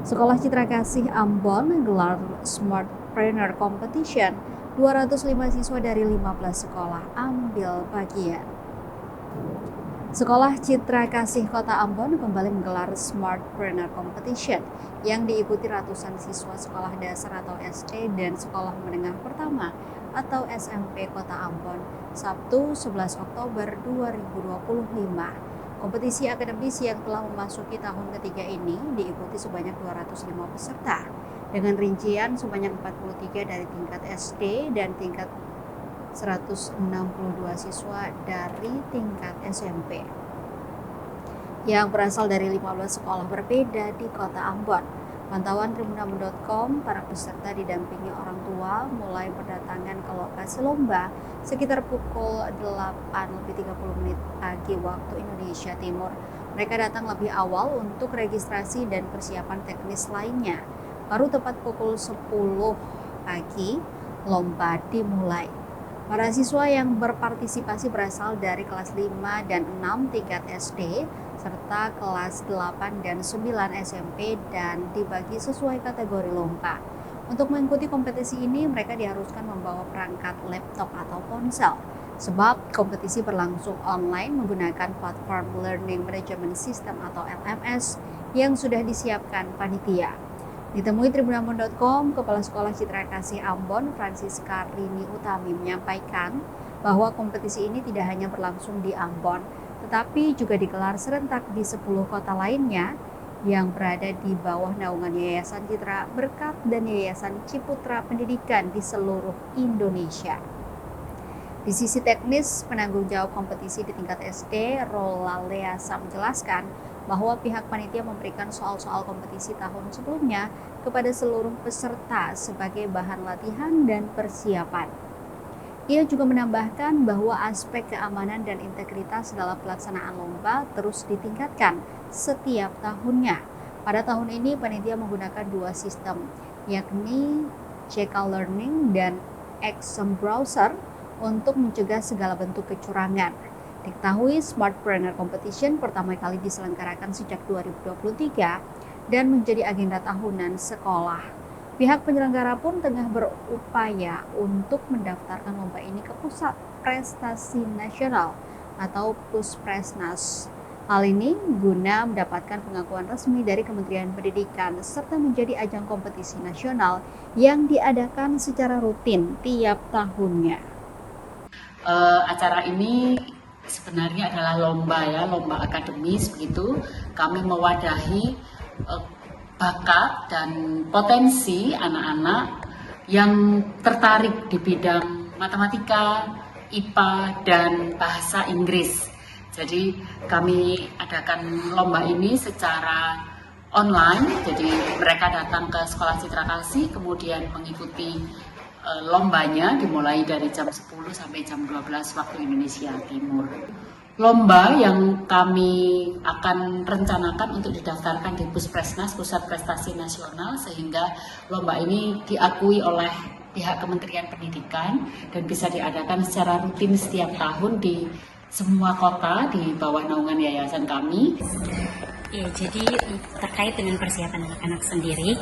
Sekolah Citra Kasih Ambon menggelar Smartpreneur Competition. 205 siswa dari 15 sekolah ambil bagian. Sekolah Citra Kasih Kota Ambon kembali menggelar Smartpreneur Competition yang diikuti ratusan siswa sekolah dasar atau SD dan sekolah menengah pertama atau SMP Kota Ambon, Sabtu 11 Oktober 2025. Kompetisi akademis yang telah memasuki tahun ketiga ini diikuti sebanyak 205 peserta dengan rincian sebanyak 43 dari tingkat SD dan tingkat 162 siswa dari tingkat SMP yang berasal dari 15 sekolah berbeda di Kota Ambon. Pantauan tribunambon.com, para peserta didampingi orang tua mulai berdatangan ke lokasi lomba sekitar pukul 8:30 pagi waktu Indonesia Timur. Mereka datang lebih awal untuk registrasi dan persiapan teknis lainnya. Baru tepat pukul 10 pagi, lomba dimulai. Para siswa yang berpartisipasi berasal dari kelas 5 dan 6 tingkat SD, serta kelas 8 dan 9 SMP dan dibagi sesuai kategori lomba. Untuk mengikuti kompetisi ini, mereka diharuskan membawa perangkat laptop atau ponsel, sebab kompetisi berlangsung online menggunakan platform Learning Management System atau LMS yang sudah disiapkan panitia. Ditemui tribunambon.com, Kepala Sekolah Citra Kasih Ambon, Francisca Rini Utami menyampaikan bahwa kompetisi ini tidak hanya berlangsung di Ambon, tetapi juga digelar serentak di 10 kota lainnya yang berada di bawah naungan Yayasan Citra Berkat dan Yayasan Ciputra Pendidikan di seluruh Indonesia. Di sisi teknis, penanggung jawab kompetisi di tingkat SD, Rola Leasa menjelaskan bahwa pihak panitia memberikan soal-soal kompetisi tahun sebelumnya kepada seluruh peserta sebagai bahan latihan dan persiapan. Ia juga menambahkan bahwa aspek keamanan dan integritas dalam pelaksanaan lomba terus ditingkatkan setiap tahunnya. Pada tahun ini, panitia menggunakan dua sistem, yakni CK Learning dan Exam Browser untuk mencegah segala bentuk kecurangan. Diketahui Smartpreneur Competition pertama kali diselenggarakan sejak 2023 dan menjadi agenda tahunan sekolah. Pihak penyelenggara pun tengah berupaya untuk mendaftarkan lomba ini ke Pusat Prestasi Nasional atau Puspresnas. Hal ini guna mendapatkan pengakuan resmi dari Kementerian Pendidikan serta menjadi ajang kompetisi nasional yang diadakan secara rutin tiap tahunnya. Acara ini sebenarnya adalah lomba akademis begitu. Kami mewadahi bakat dan potensi anak-anak yang tertarik di bidang matematika, IPA, dan bahasa Inggris. Jadi kami adakan lomba ini secara online, jadi mereka datang ke Sekolah Citra Kasih, kemudian mengikuti lombanya dimulai dari jam 10 sampai jam 12 waktu Indonesia Timur. Lomba yang kami akan rencanakan untuk didaftarkan di Puspresnas, Pusat Prestasi Nasional, sehingga lomba ini diakui oleh pihak Kementerian Pendidikan dan bisa diadakan secara rutin setiap tahun di semua kota di bawah naungan yayasan kami. Ya, jadi terkait dengan persiapan anak-anak sendiri,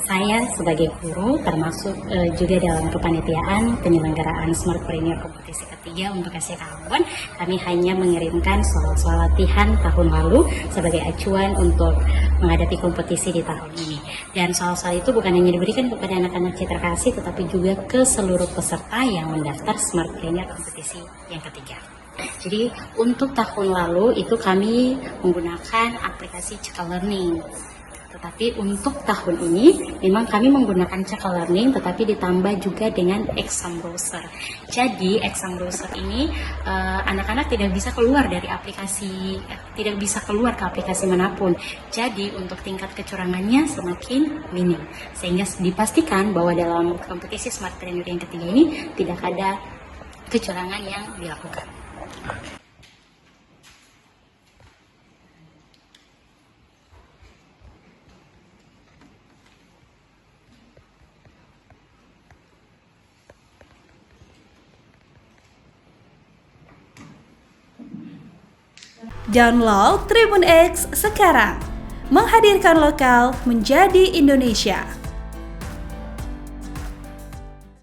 saya sebagai guru termasuk juga dalam kepanitiaan penyelenggaraan Smartpreneur kompetisi ketiga untuk SCK Ambon, kami hanya mengirimkan soal-soal latihan tahun lalu sebagai acuan untuk menghadapi kompetisi di tahun ini. Dan soal-soal itu bukan hanya diberikan kepada anak-anak Citra Kasih, tetapi juga ke seluruh peserta yang mendaftar Smartpreneur kompetisi yang ketiga. Jadi untuk tahun lalu itu kami menggunakan aplikasi CK Learning. Tetapi untuk tahun ini memang kami menggunakan CK Learning tetapi ditambah juga dengan Exam Browser. Jadi Exam Browser ini anak-anak tidak bisa keluar dari aplikasi, tidak bisa keluar ke aplikasi manapun. Jadi untuk tingkat kecurangannya semakin minim. Sehingga dipastikan bahwa dalam kompetisi Smartpreneur yang ketiga ini tidak ada kecurangan yang dilakukan. Download Tribun X sekarang, Menghadirkan lokal menjadi Indonesia.